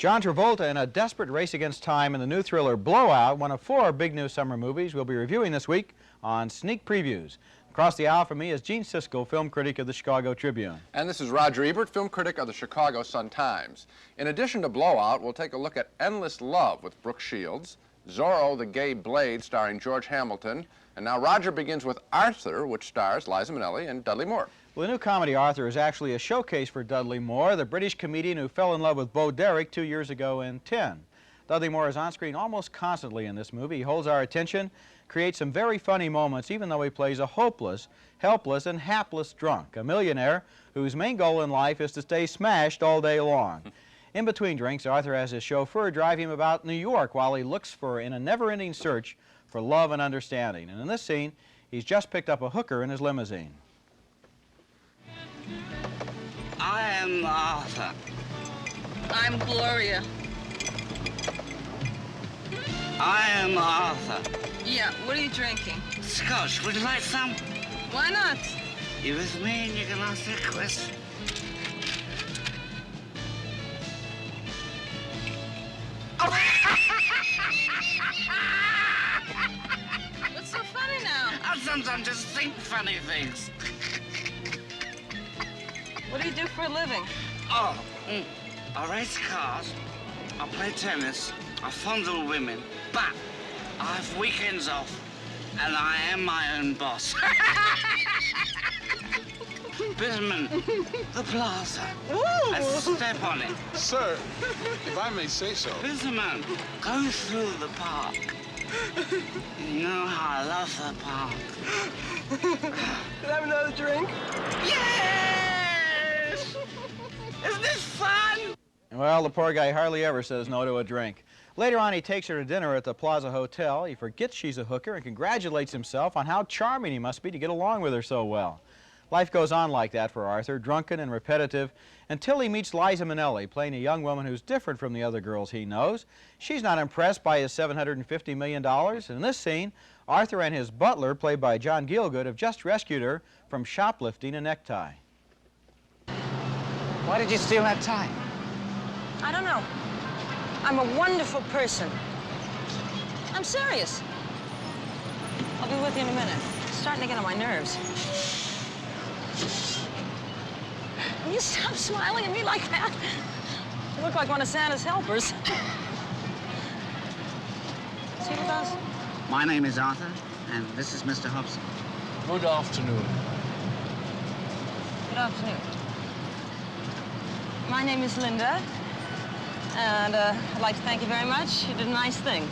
John Travolta in a desperate race against time in the new thriller Blowout, one of 4 big new summer movies we'll be reviewing this week on Sneak Previews. Across the aisle from me is Gene Siskel, film critic of the Chicago Tribune. And this is Roger Ebert, film critic of the Chicago Sun-Times. In addition to Blowout, we'll take a look at Endless Love with Brooke Shields, Zorro, the Gay Blade, starring George Hamilton, and now Roger begins with Arthur, which stars Liza Minnelli and Dudley Moore. Well, the new comedy Arthur is actually a showcase for Dudley Moore, the British comedian who fell in love with Bo Derek 2 years ago in 10. Dudley Moore is on screen almost constantly in this movie. He holds our attention, creates some very funny moments, even though he plays a hopeless, helpless, and hapless drunk, a millionaire whose main goal in life is to stay smashed all day long. In between drinks, Arthur has his chauffeur drive him about New York while he looks in a never-ending search for love and understanding. And in this scene, he's just picked up a hooker in his limousine. I am Arthur. I'm Gloria. I am Arthur. Yeah, what are you drinking? Scotch, would you like some? Why not? You with me and you can ask that question? What's so funny now? I sometimes just think funny things. What do you do for a living? Oh, I race cars, I play tennis, I fondle women, but I have weekends off, and I am my own boss. Bisman, the plaza. I step on it. Sir, if I may say so. Bisman, go through the park. You know how I love the park. Can I have another drink? Yes! Isn't this fun? Well, the poor guy hardly ever says no to a drink. Later on, he takes her to dinner at the Plaza Hotel. He forgets she's a hooker and congratulates himself on how charming he must be to get along with her so well. Life goes on like that for Arthur, drunken and repetitive, until he meets Liza Minnelli, playing a young woman who's different from the other girls he knows. She's not impressed by his $750 million. And in this scene, Arthur and his butler, played by John Gielgud, have just rescued her from shoplifting a necktie. Why did you steal that tie? I don't know. I'm a wonderful person. I'm serious. I'll be with you in a minute. It's starting to get on my nerves. Will you stop smiling at me like that? You look like one of Santa's helpers. See what does? My name is Arthur, and this is Mr. Hobson. Good afternoon. Good afternoon. My name is Linda, and I'd like to thank you very much. You did a nice thing.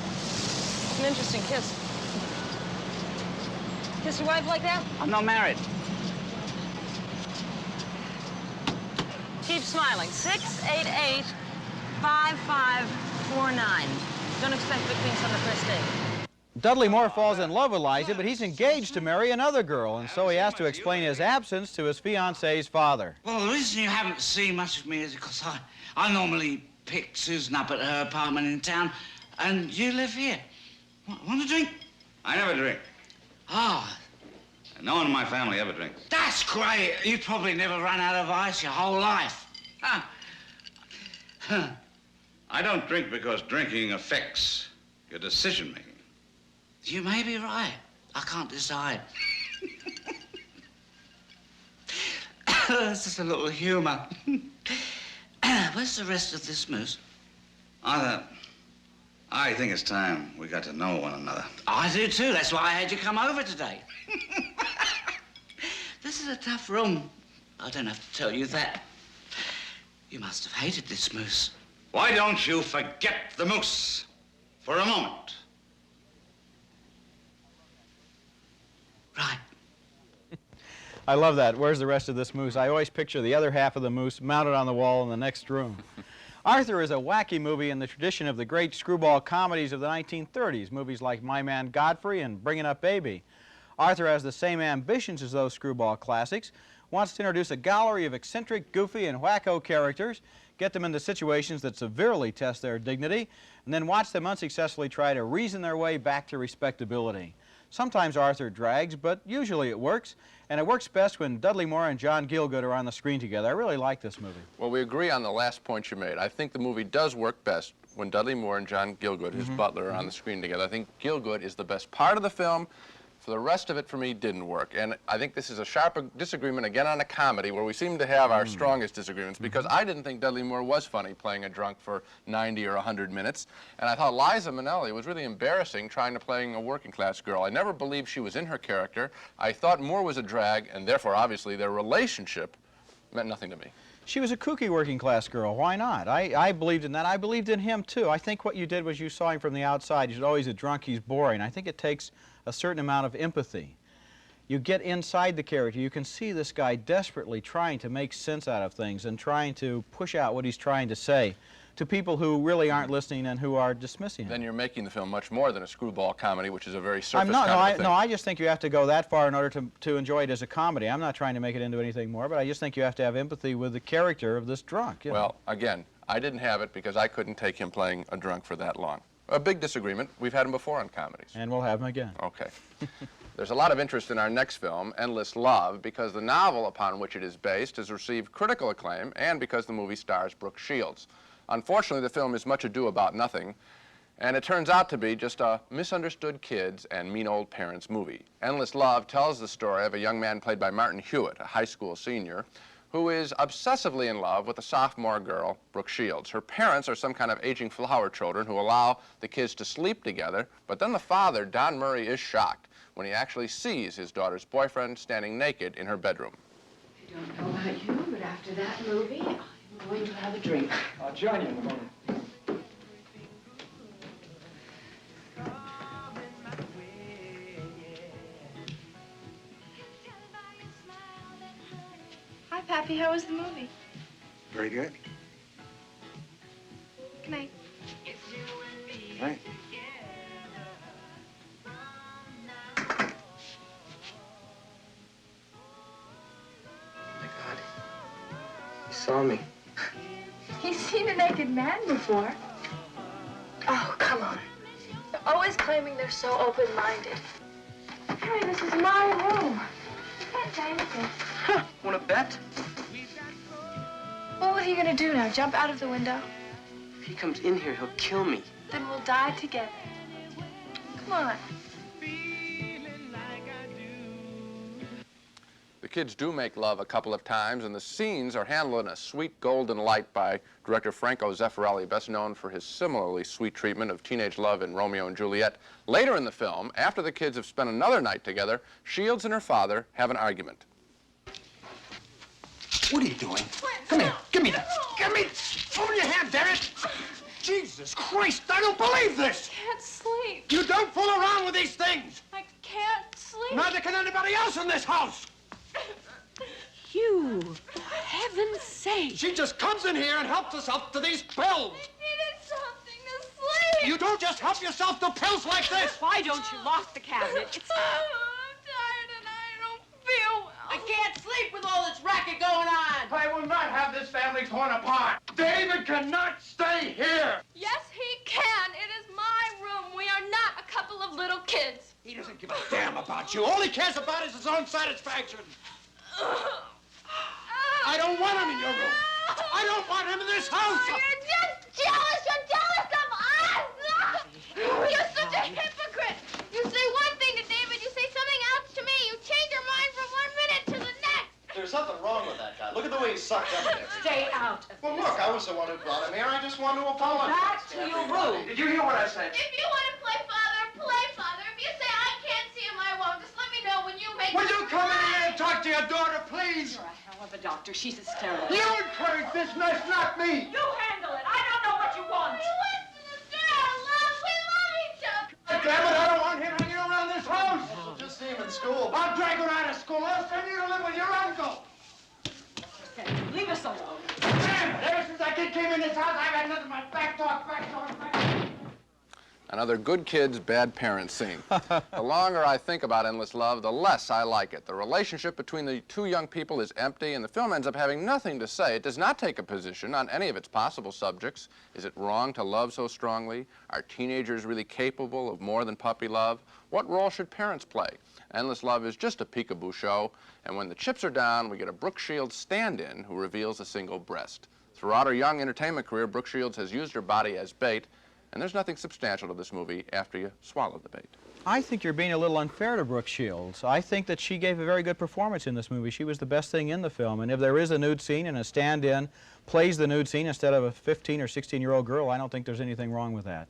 It's an interesting kiss. Kiss your wife like that? I'm not married. Keep smiling. 688-5549. Don't expect big things on the first date. Dudley Moore falls in love with Liza, but he's engaged to marry another girl, and so he has to explain his absence to his fiancée's father. Well, the reason you haven't seen much of me is because I normally pick Susan up at her apartment in town, and you live here. Want a drink? I never drink. Ah. No one in my family ever drinks. That's great. You'd probably never run out of ice your whole life. Huh. I don't drink because drinking affects your decision-making. You may be right. I can't decide. It's just a little humor. Where's the rest of this mousse? Arthur, I think it's time we got to know one another. I do too. That's why I had you come over today. This is a tough room. I don't have to tell you that. You must have hated this moose. Why don't you forget the moose for a moment? Right. I love that. Where's the rest of this moose? I always picture the other half of the moose mounted on the wall in the next room. Arthur is a wacky movie in the tradition of the great screwball comedies of the 1930s, movies like My Man Godfrey and Bringin' Up Baby. Arthur has the same ambitions as those screwball classics, wants to introduce a gallery of eccentric, goofy, and wacko characters, get them into situations that severely test their dignity, and then watch them unsuccessfully try to reason their way back to respectability. Sometimes Arthur drags, but usually it works, and it works best when Dudley Moore and John Gielgud are on the screen together. I really like this movie. Well, we agree on the last point you made. I think the movie does work best when Dudley Moore and John Gielgud, his butler, are on the screen together. I think Gielgud is the best part of the film. For the rest of it, for me, didn't work. And I think this is a sharp disagreement, again, on a comedy, where we seem to have our strongest disagreements, because I didn't think Dudley Moore was funny playing a drunk for 90 or 100 minutes. And I thought Liza Minnelli was really embarrassing trying to play a working-class girl. I never believed she was in her character. I thought Moore was a drag, and therefore, obviously, their relationship meant nothing to me. She was a kooky working-class girl. Why not? I believed in that. I believed in him, too. I think what you did was you saw him from the outside. He's always a drunk. He's boring. I think it takes a certain amount of empathy. You get inside the character. You can see this guy desperately trying to make sense out of things and trying to push out what he's trying to say to people who really aren't listening and who are dismissing him. Then you're making the film much more than a screwball comedy, which is a very surface No, I just think you have to go that far in order to enjoy it as a comedy. I'm not trying to make it into anything more, but I just think you have to have empathy with the character of this drunk. You know? Well, again, I didn't have it because I couldn't take him playing a drunk for that long. A big disagreement. We've had him before on comedies. And we'll have him again. Okay. There's a lot of interest in our next film, Endless Love, because the novel upon which it is based has received critical acclaim and because the movie stars Brooke Shields. Unfortunately, the film is much ado about nothing, and it turns out to be just a misunderstood kids and mean old parents movie. Endless Love tells the story of a young man played by Martin Hewitt, a high school senior, who is obsessively in love with a sophomore girl, Brooke Shields. Her parents are some kind of aging flower children who allow the kids to sleep together, but then the father, Don Murray, is shocked when he actually sees his daughter's boyfriend standing naked in her bedroom. I don't know about you, but after that movie, I'm going to have a drink. I'll join you in a moment. Hi, Pappy. How was the movie? Very good. Good night. Right. Oh, my God. He saw me. He's seen a naked man before. Oh, come on. They're always claiming they're so open-minded. Harry, this is my room. You can't say anything. Huh. Want to bet? Well, what are you gonna do now? Jump out of the window? If he comes in here, he'll kill me. Then we'll die together. Come on. The kids do make love a couple of times, and the scenes are handled in a sweet golden light by director Franco Zeffirelli, best known for his similarly sweet treatment of teenage love in Romeo and Juliet. Later in the film, after the kids have spent another night together, Shields and her father have an argument. What are you doing? Come here. Give me that. Give me. Open your hand, damn it. Jesus Christ, I don't believe this. I can't sleep. You don't fool around with these things. I can't sleep. Neither can anybody else in this house. You, for heaven's sake. She just comes in here and helps herself to these pills. I needed something to sleep. You don't just help yourself to pills like this. Why don't you lock the cabinet? It's... I'm tired and I don't feel well. I can't sleep with all this racket going on. I will not have this family torn apart. David cannot stay here. Yes, he can. It is my room. We are not a couple of little kids. He doesn't give a damn about you. All he cares about is his own satisfaction. I don't want him in your room. I don't want him in this house. You're just jealous. You're jealous of us. You're such a hypocrite. You say one thing to David, you say something else to me. You change your mind from 1 minute to the next. There's something wrong with that guy. Look at the way he's sucked up there. Stay out. Well, look, I was the one who brought him here. I just wanted to apologize. Back to your room. Did you hear what I said? If you want to play father, play father. If you say I can't see him, I won't. Just let me know when you make Will you come in here and talk to your daughter, please? You're a hell of a doctor. She's hysterical. You encourage this mess, not me. You handle it. I don't know what you want. God damn it, I don't want him hanging around this house. We'll just see him in school. I'll drag her out of school. I'll send you to live with your uncle. Leave us alone. Damn it, ever since I came in this house, I've had nothing but back talk. Another good kids, bad parents scene. The longer I think about Endless Love, the less I like it. The relationship between the two young people is empty, and the film ends up having nothing to say. It does not take a position on any of its possible subjects. Is it wrong to love so strongly? Are teenagers really capable of more than puppy love? What role should parents play? Endless Love is just a peekaboo show, and when the chips are down, we get a Brooke Shields stand-in who reveals a single breast. Throughout her young entertainment career, Brooke Shields has used her body as bait, and there's nothing substantial to this movie after you swallow the bait. I think you're being a little unfair to Brooke Shields. I think that she gave a very good performance in this movie. She was the best thing in the film, and if there is a nude scene and a stand-in plays the nude scene instead of a 15 or 16-year-old girl, I don't think there's anything wrong with that.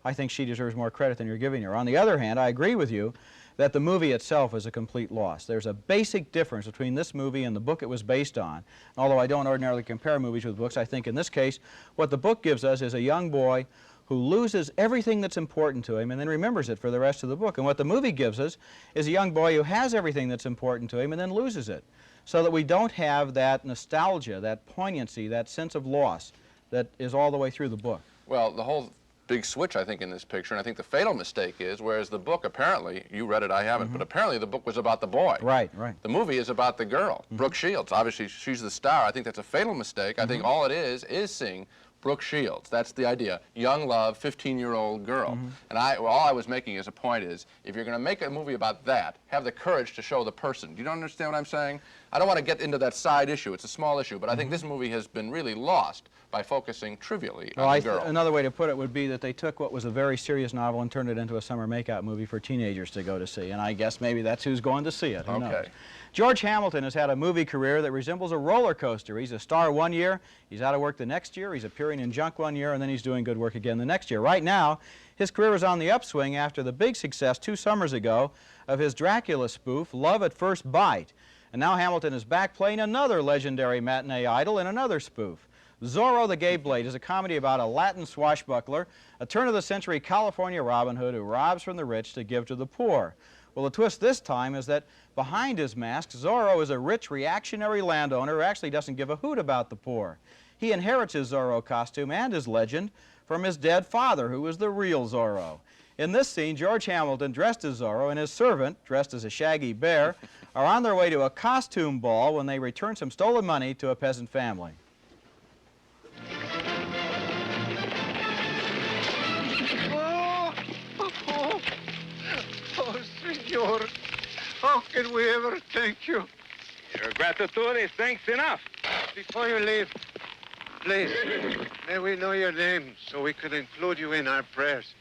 I think she deserves more credit than you're giving her. On the other hand, I agree with you that the movie itself is a complete loss. There's a basic difference between this movie and the book it was based on. Although I don't ordinarily compare movies with books, I think in this case what the book gives us is a young boy who loses everything that's important to him and then remembers it for the rest of the book. And what the movie gives us is a young boy who has everything that's important to him and then loses it, so that we don't have that nostalgia, that poignancy, that sense of loss that is all the way through the book. Well, the whole big switch, I think, in this picture, and I think the fatal mistake is, whereas the book apparently, you read it, I haven't, but apparently the book was about the boy. Right, right. The movie is about the girl, Brooke Shields. Obviously, she's the star. I think that's a fatal mistake. I think all it is seeing Brooke Shields. That's the idea. Young love, 15-year-old girl. And all I was making as a point is, if you're going to make a movie about that, have the courage to show the person. Do you understand what I'm saying? I don't want to get into that side issue. It's a small issue, but I think this movie has been really lost by focusing trivially on the girl. Another way to put it would be that they took what was a very serious novel and turned it into a summer makeout movie for teenagers to go to see, and I guess maybe that's who's going to see it. Who knows? George Hamilton has had a movie career that resembles a roller coaster. He's a star one year, he's out of work the next year, he's appearing in junk one year, and then he's doing good work again the next year. Right now, his career is on the upswing after the big success 2 summers ago of his Dracula spoof, Love at First Bite. And now Hamilton is back playing another legendary matinee idol in another spoof. Zorro the Gay Blade is a comedy about a Latin swashbuckler, a turn-of-the-century California Robin Hood who robs from the rich to give to the poor. Well, the twist this time is that behind his mask, Zorro is a rich, reactionary landowner who actually doesn't give a hoot about the poor. He inherits his Zorro costume and his legend from his dead father, who was the real Zorro. In this scene, George Hamilton, dressed as Zorro, and his servant, dressed as a shaggy bear, are on their way to a costume ball when they return some stolen money to a peasant family. Oh, senor, how can we ever thank you? Your gratitude is thanks enough. Before you leave, please, may we know your name so we could include you in our prayers.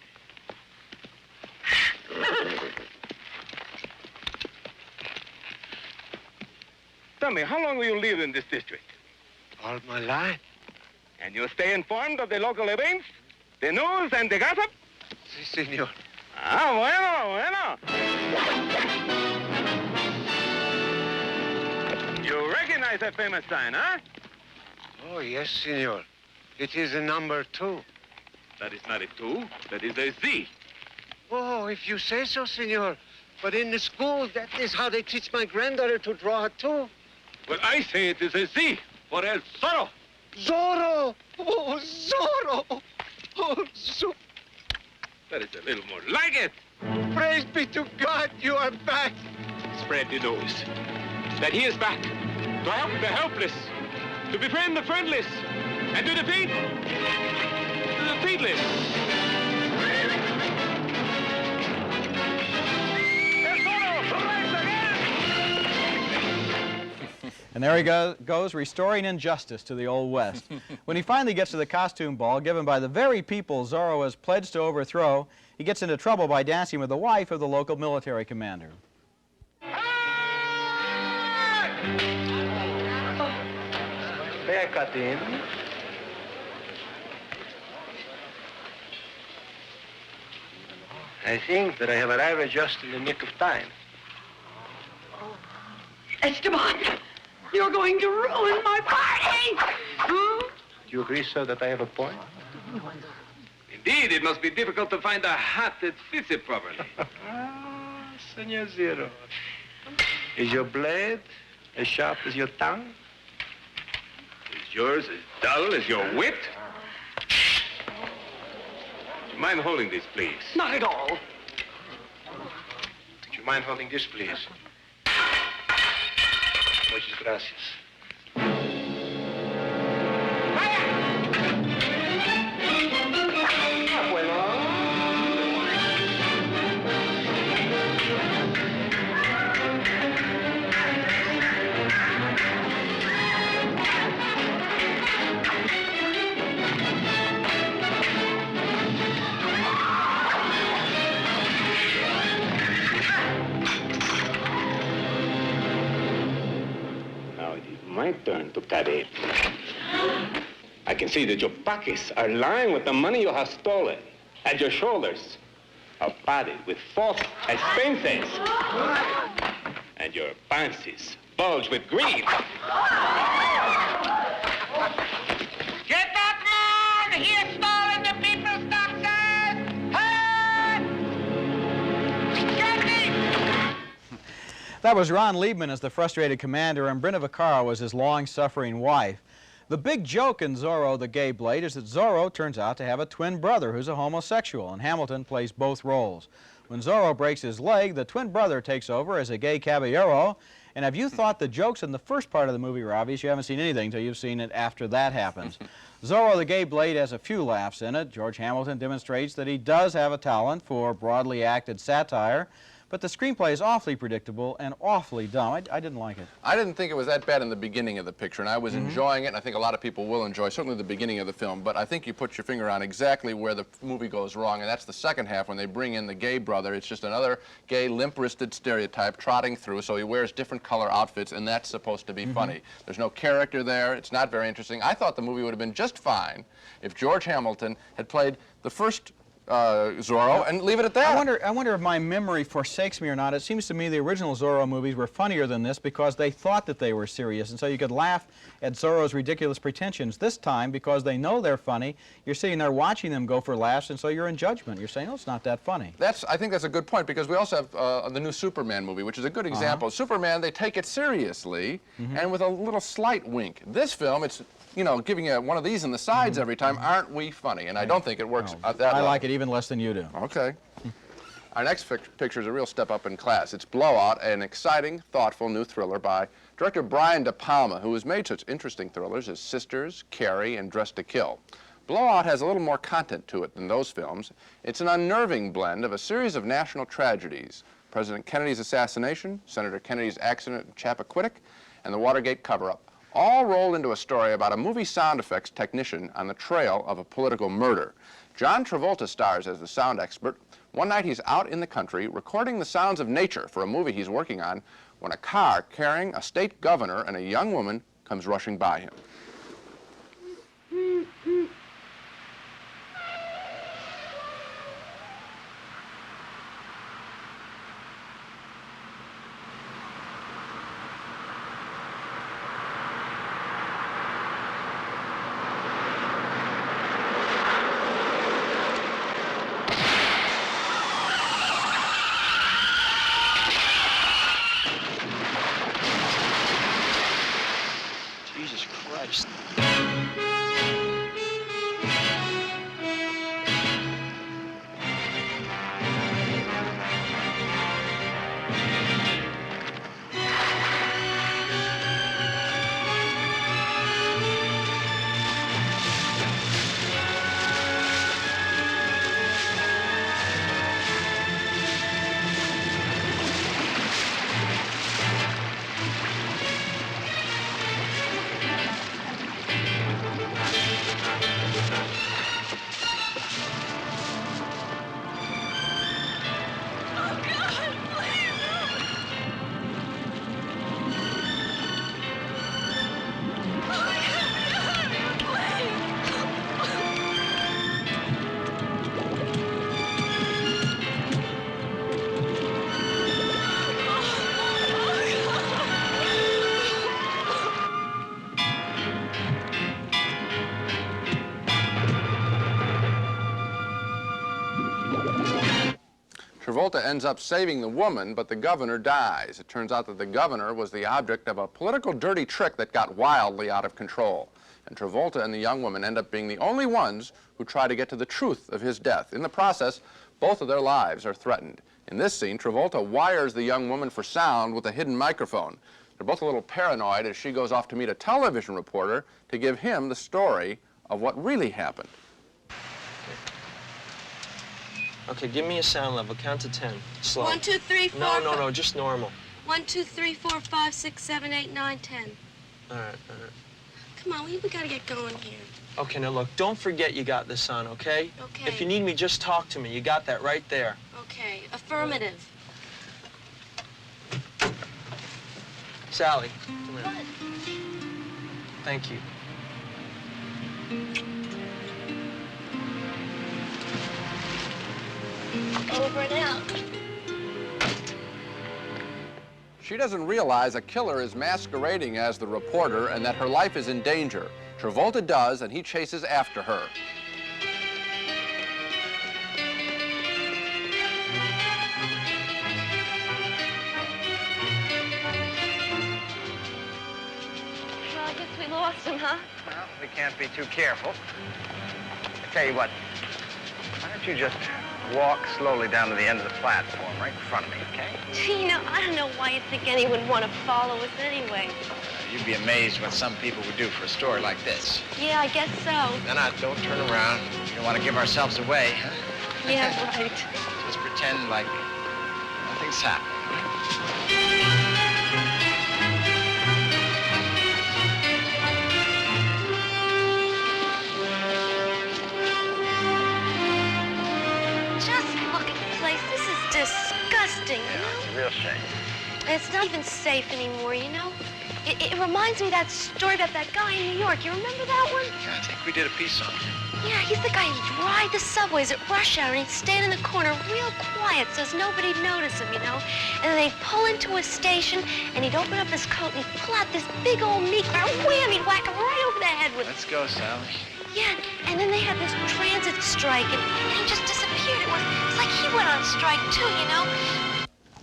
Tell me, how long will you live in this district? All my life. And you stay informed of the local events, the news, and the gossip? Si, senor. Ah, bueno, bueno. You recognize that famous sign, huh? Oh, yes, senor. It is a number 2. That is not a 2, that is a Z. Oh, if you say so, senor. But in the school, that is how they teach my granddaughter to draw too. Well, I say it is a Z for El Zorro. Zorro! Oh, Zorro! Oh, Zorro! That is a little more like it. Praise be to God, you are back. Spread the news that he is back to help the helpless, to befriend the friendless, and to defeat the defeatless. And there he goes, restoring injustice to the Old West. When he finally gets to the costume ball given by the very people Zorro has pledged to overthrow, he gets into trouble by dancing with the wife of the local military commander. May I cut in? I think that I have arrived just in the nick of time. Oh, Esteban, you're going to ruin my party! Hmm? Do you agree, sir, that I have a point? Indeed, it must be difficult to find a hat that fits it properly. Senor Zero. Is your blade as sharp as your tongue? Is yours as dull as your wit? Do you mind holding this, please? Not at all. Would you mind holding this, please? Muchas gracias. Now it is my turn to carry. I can see that your pockets are lined with the money you have stolen, and your shoulders are padded with false expenses, and your panties bulge with greed. Get that man! He has stolen the people's taxes! Hey! Get him! That was Ron Liebman as the frustrated commander, and Brenda Vaccaro was his long-suffering wife. The big joke in Zorro, the Gay Blade, is that Zorro turns out to have a twin brother who's a homosexual, and Hamilton plays both roles. When Zorro breaks his leg, the twin brother takes over as a gay caballero. And if you thought the jokes in the first part of the movie were obvious, you haven't seen anything until you've seen it after that happens. Zorro, the Gay Blade has a few laughs in it. George Hamilton demonstrates that he does have a talent for broadly acted satire. But the screenplay is awfully predictable and awfully dumb. I didn't like it. I didn't think it was that bad in the beginning of the picture, and I was enjoying it, and I think a lot of people will enjoy, certainly the beginning of the film, but I think you put your finger on exactly where the movie goes wrong, and that's the second half when they bring in the gay brother. It's just another gay, limp-wristed stereotype trotting through, so he wears different color outfits, and that's supposed to be funny. There's no character there. It's not very interesting. I thought the movie would have been just fine if George Hamilton had played the first Zorro and leave it at that. I wonder if my memory forsakes me or not. It seems to me the original Zorro movies were funnier than this because they thought that they were serious, and so you could laugh at Zorro's ridiculous pretensions. This time, because they know they're funny, you're sitting there watching them go for laughs, and so you're in judgment. You're saying, oh, it's not that funny. I think that's a good point, because we also have the new Superman movie, which is a good example. Superman, they take it seriously and with a little slight wink. This film, it's, you know, giving you one of these in the sides every time. Aren't we funny? And I don't think it works at that level. I like it even less than you do. Okay. Our next picture is a real step up in class. It's Blowout, an exciting, thoughtful new thriller by director Brian De Palma, who has made such interesting thrillers as Sisters, Carrie, and Dressed to Kill. Blowout has a little more content to it than those films. It's an unnerving blend of a series of national tragedies: President Kennedy's assassination, Senator Kennedy's accident in Chappaquiddick, and the Watergate cover-up, all rolled into a story about a movie sound effects technician on the trail of a political murder. John Travolta stars as the sound expert. One night he's out in the country recording the sounds of nature for a movie he's working on when a car carrying a state governor and a young woman comes rushing by him. Jesus Christ. Travolta ends up saving the woman, but the governor dies. It turns out that the governor was the object of a political dirty trick that got wildly out of control. And Travolta and the young woman end up being the only ones who try to get to the truth of his death. In the process, both of their lives are threatened. In this scene, Travolta wires the young woman for sound with a hidden microphone. They're both a little paranoid as she goes off to meet a television reporter to give him the story of what really happened. Okay, give me a sound level. Count to 10. Slow. 1, 2, 3, 4. No, just normal. 1, 2, 3, 4, 5, 6, 7, 8, 9, 10. All right. Come on, we gotta get going here. Okay, now look, don't forget you got this on, okay? Okay. If you need me, just talk to me. You got that right there. Okay, affirmative. Sally, come here. What? Thank you. Over and out. She doesn't realize a killer is masquerading as the reporter and that her life is in danger. Travolta does, and he chases after her. Well, I guess we lost him, huh? Well, we can't be too careful. I tell you what, why don't you just walk slowly down to the end of the platform right in front of me, okay? Gee, I don't know why you think anyone would want to follow us anyway. You'd be amazed what some people would do for a story like this. Yeah, I guess so. No, don't turn around. We don't want to give ourselves away, huh? Yeah, right. Just pretend like nothing's happened. Just look at the place. This is disgusting, you know? It's a real shame. And it's not even safe anymore, you know? It reminds me of that story about that guy in New York. You remember that one? Yeah, I think we did a piece on it. Yeah, he's the guy who'd ride the subways at rush hour and he'd stand in the corner real quiet so as nobody'd notice him, you know? And then they'd pull into a station and he'd open up his coat and he'd pull out this big old meat bar. Wham! He'd whack him right over the head with it. Let's go, Sally. Yeah, and then they had this transit strike and he just disappeared. It's like he went on strike too, you know?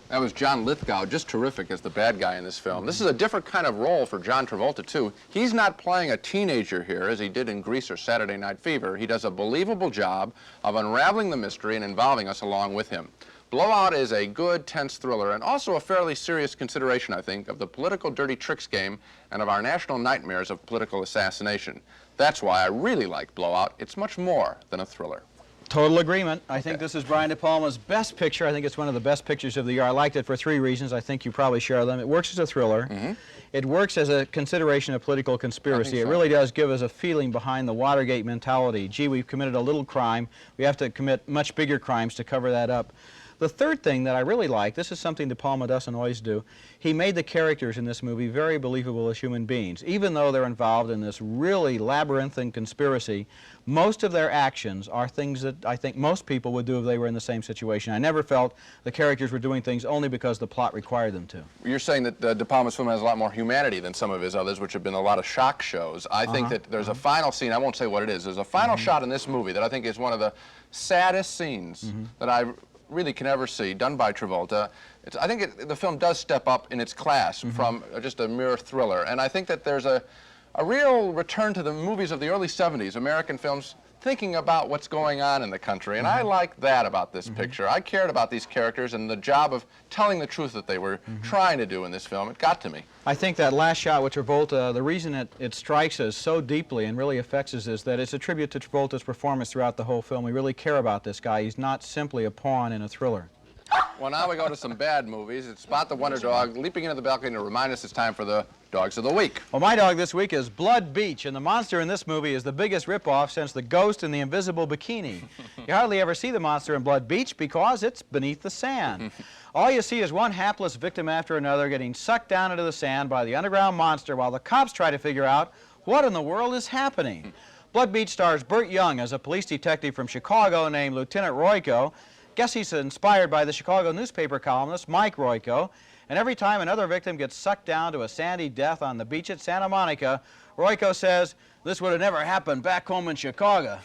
That was John Lithgow, just terrific as the bad guy in this film. This is a different kind of role for John Travolta, too. He's not playing a teenager here, as he did in Grease or Saturday Night Fever. He does a believable job of unraveling the mystery and involving us along with him. Blowout is a good, tense thriller, and also a fairly serious consideration, I think, of the political dirty tricks game and of our national nightmares of political assassination. That's why I really like Blowout. It's much more than a thriller. Total agreement. I think this is Brian De Palma's best picture. I think it's one of the best pictures of the year. I liked it for 3 reasons. I think you probably share them. It works as a thriller. It works as a consideration of political conspiracy. It really does give us a feeling behind the Watergate mentality. Gee, we've committed a little crime. We have to commit much bigger crimes to cover that up. The third thing that I really like, this is something De Palma doesn't always do, he made the characters in this movie very believable as human beings. Even though they're involved in this really labyrinthine conspiracy, most of their actions are things that I think most people would do if they were in the same situation. I never felt the characters were doing things only because the plot required them to. You're saying that De Palma's film has a lot more humanity than some of his others, which have been a lot of shock shows. I think that there's a final scene, I won't say what it is, there's a final shot in this movie that I think is one of the saddest scenes that I really can ever see, done by Travolta. I think the film does step up in its class from just a mere thriller. And I think that there's a real return to the movies of the early 70s, American films, thinking about what's going on in the country. And I like that about this picture. I cared about these characters and the job of telling the truth that they were trying to do in this film. It got to me. I think that last shot with Travolta, the reason it strikes us so deeply and really affects us is that it's a tribute to Travolta's performance throughout the whole film. We really care about this guy. He's not simply a pawn in a thriller. Well, now we go to some bad movies. It's Spot the Wonder Dog leaping into the balcony to remind us it's time for the Dogs of the Week. Well, my dog this week is Blood Beach, and the monster in this movie is the biggest ripoff since the ghost in the invisible bikini. You hardly ever see the monster in Blood Beach because it's beneath the sand. All you see is one hapless victim after another getting sucked down into the sand by the underground monster while the cops try to figure out what in the world is happening. Blood Beach stars Burt Young as a police detective from Chicago named Lieutenant Royko. Guess he's inspired by the Chicago newspaper columnist Mike Royko. And every time another victim gets sucked down to a sandy death on the beach at Santa Monica, Royko says, "This would have never happened back home in Chicago."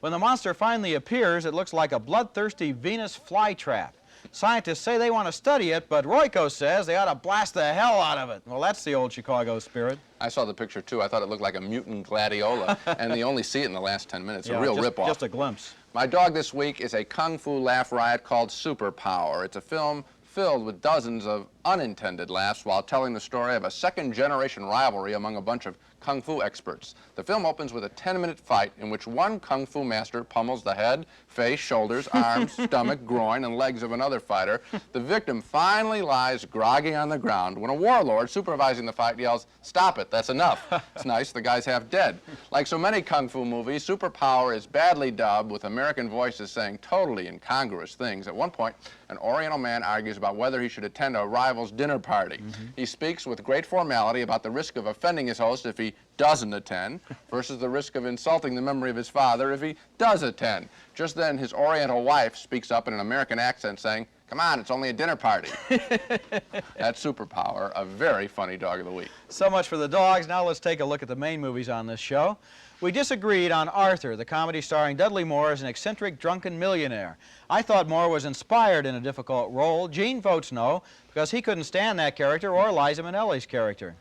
When the monster finally appears, it looks like a bloodthirsty Venus flytrap. Scientists say they want to study it, but Royko says they ought to blast the hell out of it. Well, that's the old Chicago spirit. I saw the picture, too. I thought it looked like a mutant gladiola, and you only see it in the last 10 minutes. Yeah, a real ripoff. Just a glimpse. My dog this week is a kung fu laugh riot called Superpower. It's a film filled with dozens of unintended laughs while telling the story of a second-generation rivalry among a bunch of kung fu experts. The film opens with a 10-minute fight in which one kung fu master pummels the head, face, shoulders, arms, stomach, groin, and legs of another fighter. The victim finally lies groggy on the ground when a warlord supervising the fight yells, "Stop it, that's enough." It's nice, the guy's half dead. Like so many kung fu movies, Superpower is badly dubbed with American voices saying totally incongruous things. At one point, an Oriental man argues about whether he should attend a rival's dinner party. He speaks with great formality about the risk of offending his host if he doesn't attend versus the risk of insulting the memory of his father if he does attend. Just then, his Oriental wife speaks up in an American accent saying, "Come on, it's only a dinner party." That's Superpower, a very funny dog of the week. So much for the dogs. Now let's take a look at the main movies on this show. We disagreed on Arthur, the comedy starring Dudley Moore as an eccentric drunken millionaire. I thought Moore was inspired in a difficult role. Gene votes no, because he couldn't stand that character or Liza Minnelli's character.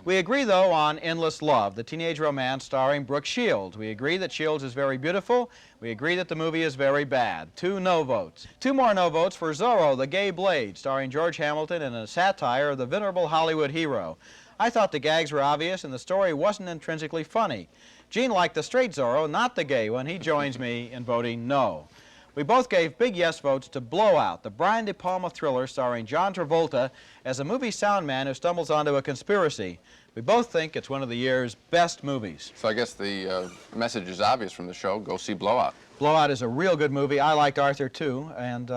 We agree, though, on Endless Love, the teenage romance starring Brooke Shields. We agree that Shields is very beautiful. We agree that the movie is very bad. 2 no votes. 2 more no votes for Zorro, the Gay Blade, starring George Hamilton in a satire of the venerable Hollywood hero. I thought the gags were obvious and the story wasn't intrinsically funny. Gene liked the straight Zorro, not the gay one. He joins me in voting no. We both gave big yes votes to Blowout, the Brian De Palma thriller starring John Travolta as a movie sound man who stumbles onto a conspiracy. We both think it's one of the year's best movies. So I guess the message is obvious from the show. Go see Blowout. Blowout is a real good movie. I liked Arthur, too, and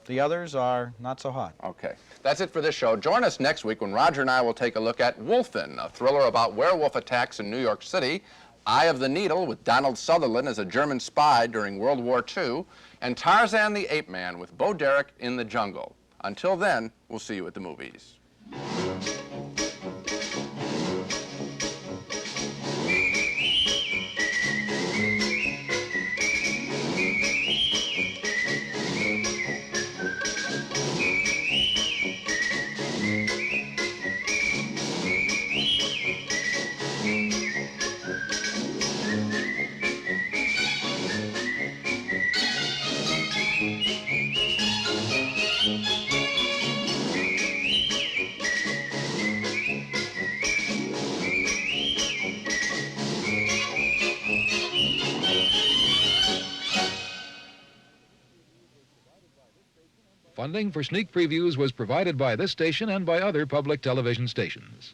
the others are not so hot. Okay. That's it for this show. Join us next week when Roger and I will take a look at Wolfen, a thriller about werewolf attacks in New York City, Eye of the Needle with Donald Sutherland as a German spy during World War II, and Tarzan the Ape Man with Bo Derek in the Jungle. Until then, we'll see you at the movies. Funding for sneak previews was provided by this station and by other public television stations.